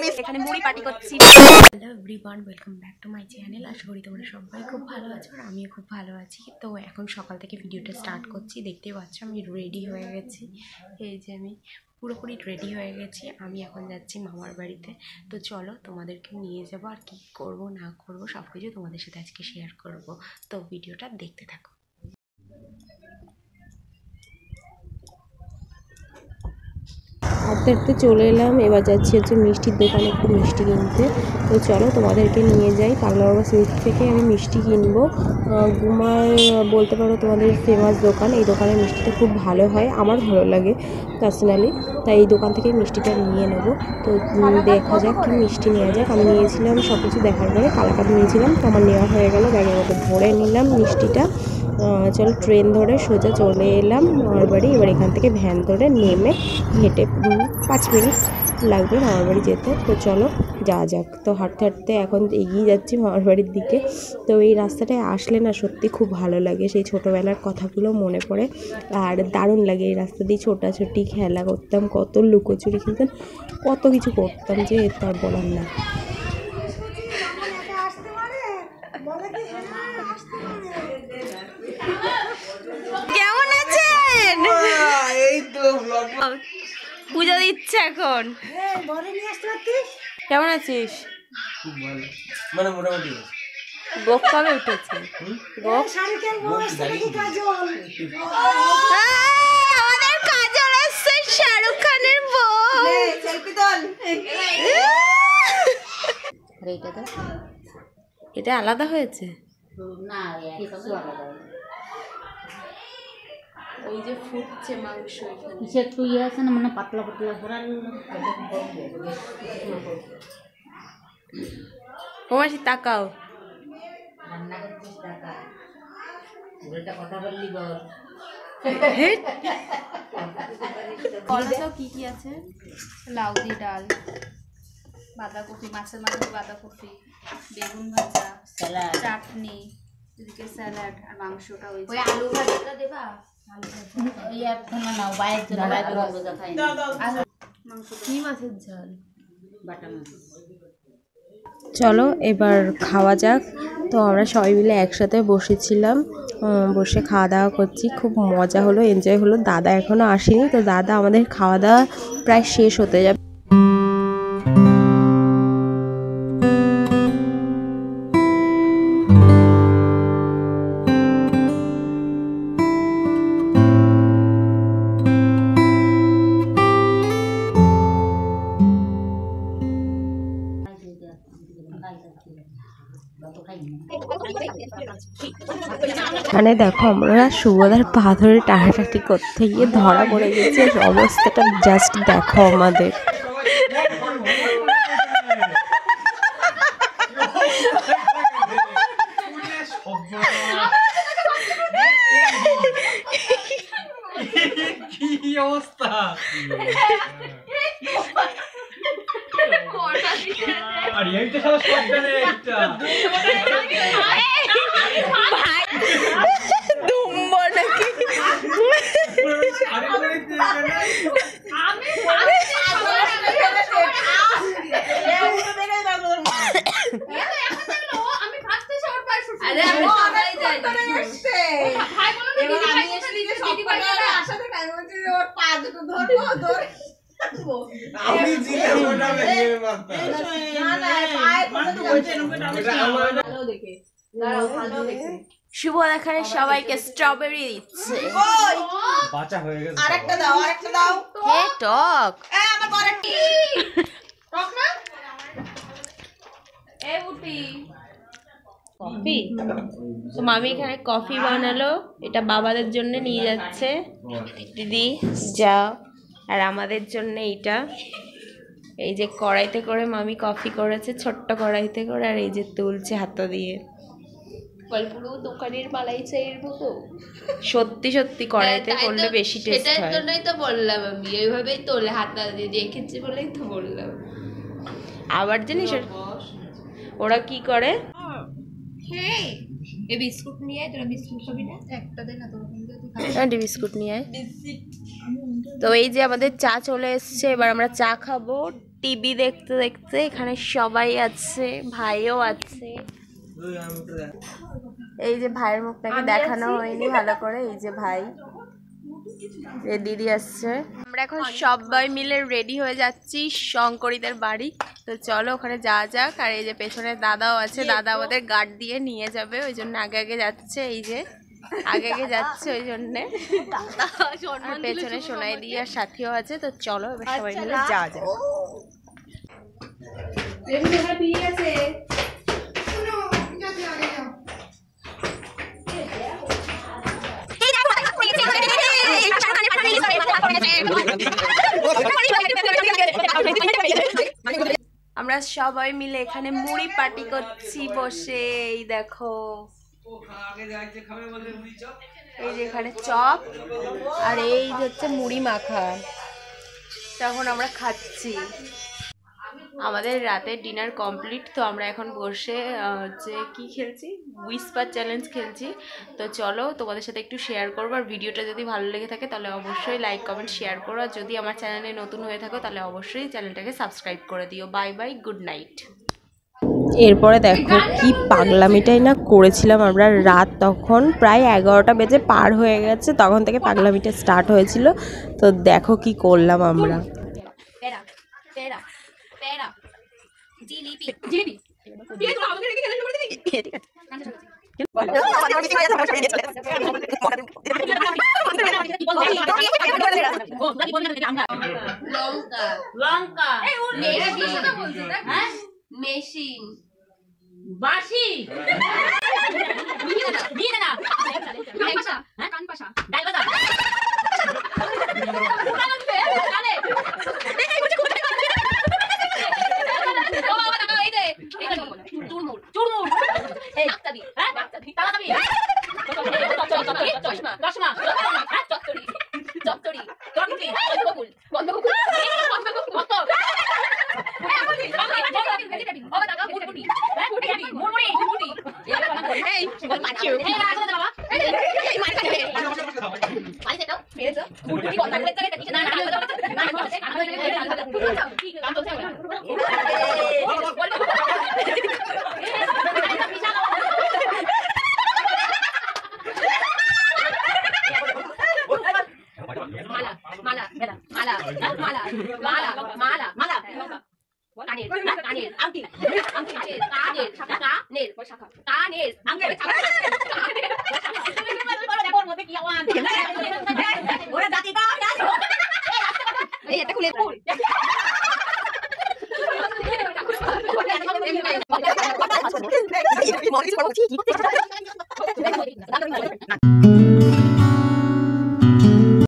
আমি এখানে মুড়ি পার্টি করছি। Hello everyone, welcome back to my channel. আশা করি তোমরা সবাই খুব ভালো আছো আর আমিও খুব ভালো আছি। তো এখন সকাল থেকে ভিডিওটা স্টার্ট করছি। দেখতেই পাচ্ছ আমি রেডি হয়ে গেছি। এই যে আমি পুরোপুরি রেডি হয়ে গেছি। আমি এখন যাচ্ছি মামার বাড়িতে। তো চলো তোমাদেরকে নিয়ে যাবো, আর কি করব না করব সব কিছু তোমাদের সাথে আজকে শেয়ার করব। তো ভিডিওটা দেখতে থাকো। হাঁটতে হাঁটতে চলে এলাম। এবার যাচ্ছি হচ্ছে মিষ্টির দোকানে একটু মিষ্টি কিনতে। তো চলো তোমাদেরকে নিয়ে যাই। পাগলা বাবা সুইট থেকে আমি মিষ্টি কিনবো। গুমার বলতে পারো তোমাদের ফেমাস দোকান। এই দোকানের মিষ্টিটা খুব ভালো হয়, আমার ভালো লাগে পার্সোনালি। তাই এই দোকান থেকে মিষ্টিটা নিয়ে নেবো। তো দেখা যাক কি মিষ্টি নেওয়া যাক। আমি নিয়েছিলাম সব কিছু দেখার পরে কালাকাঁদ নিয়েছিলাম, তো আমার নেওয়া হয়ে গেল। ব্যাগের মধ্যে ভরে নিলাম মিষ্টিটা। চলো ট্রেন ধরে সোজা চলে এলাম মামার বাড়ি। এবার এখান থেকে ভ্যান ধরে নেমে হেঁটে 5 মিনিট লাগবে মামার বাড়ি যেতে। তো চলো যাওয়া যাক। তো হাঁটতে হাঁটতে এখন এগিয়ে যাচ্ছি মামার বাড়ির দিকে। তো এই রাস্তাটায় আসলে না সত্যি খুব ভালো লাগে, সেই ছোটোবেলার কথাগুলো মনে পড়ে। আর দারুণ লাগে এই রাস্তা দিয়ে ছোটাছুটি, খেলা করতাম, কত লুকোচুরি খেলতাম, কত কিছু করতাম যে তার বলার না। কেমন আছেন? এই তো পূজা দিচ্ছে এখন। কেমন আছিস? খুব ভালো, মানে মোটামুটি। গোপ কবে উঠেছে? গোপ আমাদের কাজল আসছে, শাহরুখ খানের বউ। এটা আলাদা হয়েছে না, ওই যে ফুটছে মাংস এখানে একটু ইয়ে আছে না, মানে পাতলা পাতলা করা। ওমাসি তাকাও, রান্না করছিস টাকা উল্টা কথা বললি বল। কি কি আছে? লাউ দিয়ে ডাল, বাঁধাকপি, মাছের মাথা বাঁধাকপি, বেগুন ভাজা, স্যালাড, চাটনি, এদিকে স্যালাড, আর মাংসটা ওই আলু ভাজাটা দেবা। কি মাছের ঝাল? বাটা মাছ। চলো এবার খাওয়া যাক। তো আমরা সবাই মিলে একসাথে বসেছিলাম, বসে খাওয়া দাওয়া করছি। খুব মজা হলো, এনজয় হলো। দাদা এখনও আসেনি, তো দাদা আমাদের খাওয়া দাওয়া প্রায় শেষ হতে যাবে। মানে দেখো আমরা শুভদার পা ধরে টানাটানি করতে গিয়ে ধরা পড়ে গেছে। অবস্থাটা জাস্ট দেখো আমাদের। কি অবস্থা! আর এইটা সারা শটগানে একটা দুম্ব নাকি? শুভ এখানে সবাইকে স্ট্রবেরি দিচ্ছে। বাঁচা হয়ে গেছে। আরেকটা দাও, আরেকটা দাও। হে টক। আমার বড়টি টক না? এ বুটি কফি। তো মামি এখানে কফি বানালো, এটা বাবাদের জন্য নিয়ে যাচ্ছে। দিদি যাও। আর আমাদের জন্য এইটা, এই যে কড়াইতে করে মামি কফি করেছে, ছোট্ট কড়াইতে করে। আর এই যে তুলছে হাত দিয়ে, পুরো দোকানের মালাই চাইয়ের মতো। সত্যি সত্যি কড়াইতে করলে বেশি টেস্ট হয়। সেটার জন্যই তো বললাম, আমি এইভাবেই তোলে হাত দিয়ে দেখেছি বলেই তো বললাম। আবার জানিস ওরা কি করে, হ্যাঁ এই বিস্কুট নিয়ে আয়। তোরা বিস্কুট খাবি না? একটা দে না, তোর আন্টি বিস্কুট নিয়ে আয়। তো এই যে আমাদের চা চলে এসছে, এবার আমরা চা খাবো। টিভি দেখতে দেখতে এখানে সবাই আছে, ভাইও আছে। এই যে ভাইয়ের মুখটাকে দেখানো হয়নি ভালো করে, এই যে ভাই, এই দিদি আসছে। আমরা এখন সবাই মিলে রেডি হয়ে যাচ্ছি শঙ্করীদের বাড়ি। তো চলো ওখানে যাওয়া যাক। আর এই যে পেছনে দাদাও আছে, দাদা আমাদের গার্ড দিয়ে নিয়ে যাবে, ওই জন্য আগে আগে যাচ্ছে। এই যে আগে আগে যাচ্ছে ওই জন্যে। আর পেছনে সোনাই দিয়ে আর সাথীও আছে। তো চলো এবার সবাই মিলে যাওয়া যাক। আমরা সবাই মিলে এখানে মুড়ি পার্টি করছি বসে। এই দেখো, এই যে এখানে চপ আর এই হচ্ছে মুড়ি মাখা, তখন আমরা খাচ্ছি। আমাদের রাতের ডিনার কমপ্লিট। তো আমরা এখন বসে যে কি খেলছি, হুইসপার চ্যালেঞ্জ খেলছি। তো চলো তোমাদের সাথে একটু শেয়ার করবো। আর ভিডিওটা যদি ভালো লেগে থাকে তাহলে অবশ্যই লাইক কমেন্ট শেয়ার করো। আর যদি আমার চ্যানেলে নতুন হয়ে থাকো তাহলে অবশ্যই চ্যানেলটাকে সাবস্ক্রাইব করে দিও। Bye bye, good night. এরপরে দেখো কি পাগলামিটাই না করেছিলাম আমরা। রাত তখন প্রায় 11টা বেজে পার হয়ে গেছে, তখন থেকে পাগলামিটা স্টার্ট হয়েছিল। তো দেখো কি করলাম আমরা। মেশিন বাসি খুলে